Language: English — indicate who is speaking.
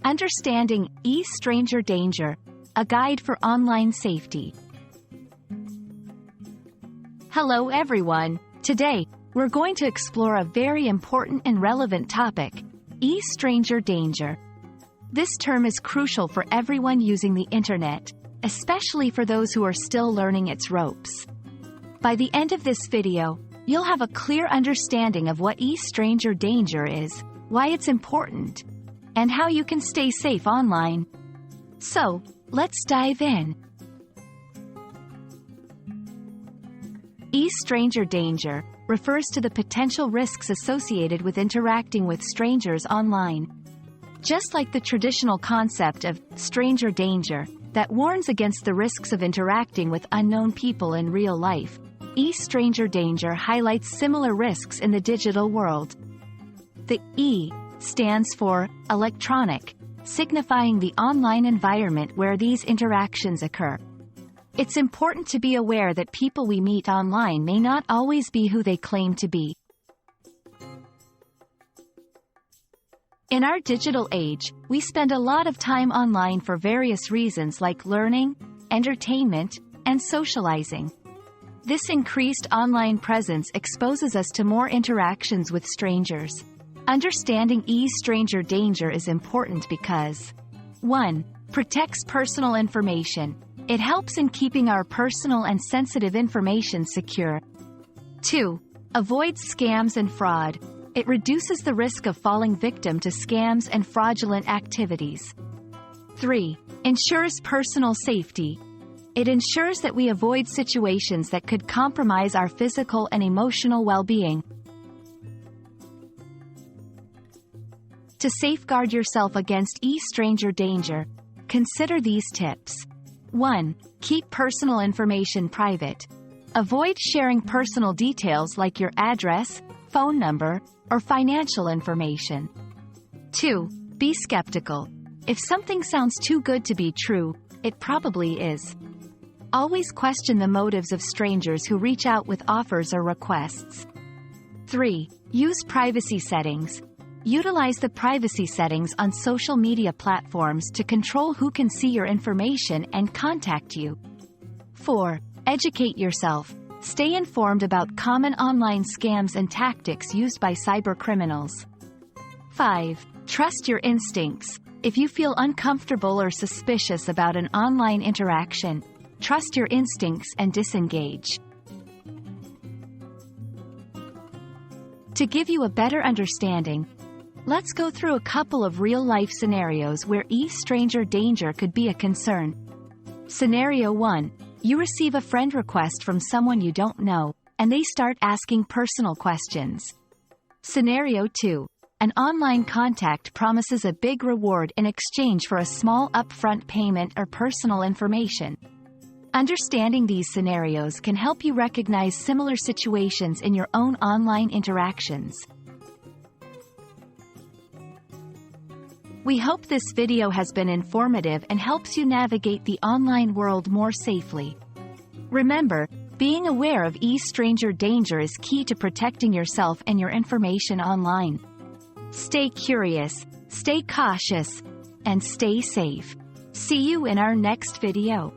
Speaker 1: Understanding e-Stranger Danger, a guide for online safety. Hello everyone. Today, we're going to explore a very important and relevant topic, e-Stranger Danger. This term is crucial for everyone using the internet, especially for those who are still learning its ropes. By the end of this video, you'll have a clear understanding of what e-Stranger Danger is, why it's important, and how you can stay safe online. So, let's dive in. E-Stranger Danger refers to the potential risks associated with interacting with strangers online. Just like the traditional concept of stranger danger that warns against the risks of interacting with unknown people in real life, e-Stranger Danger highlights similar risks in the digital world. The E stands for electronic, signifying the online environment where these interactions occur. It's important to be aware that people we meet online may not always be who they claim to be. In our digital age, we spend a lot of time online for various reasons like learning, entertainment, and socializing. This increased online presence exposes us to more interactions with strangers. Understanding e-Stranger Danger is important because 1. Protects personal information. It helps in keeping our personal and sensitive information secure. 2. Avoids scams and fraud. It reduces the risk of falling victim to scams and fraudulent activities. 3. Ensures personal safety. It ensures that we avoid situations that could compromise our physical and emotional well-being. To safeguard yourself against e-Stranger Danger, consider these tips. 1. Keep personal information private. Avoid sharing personal details like your address, phone number, or financial information. 2. Be skeptical. If something sounds too good to be true, it probably is. Always question the motives of strangers who reach out with offers or requests. 3. Use privacy settings. Utilize the privacy settings on social media platforms to control who can see your information and contact you. 4. Educate yourself. Stay informed about common online scams and tactics used by cybercriminals. 5. Trust your instincts. If you feel uncomfortable or suspicious about an online interaction, trust your instincts and disengage. To give you a better understanding, let's go through a couple of real-life scenarios where e-Stranger Danger could be a concern. Scenario 1. You receive a friend request from someone you don't know, and they start asking personal questions. Scenario 2. An online contact promises a big reward in exchange for a small upfront payment or personal information. Understanding these scenarios can help you recognize similar situations in your own online interactions. We hope this video has been informative and helps you navigate the online world more safely. Remember, being aware of e-Stranger Danger is key to protecting yourself and your information online. Stay curious, stay cautious, and stay safe. See you in our next video.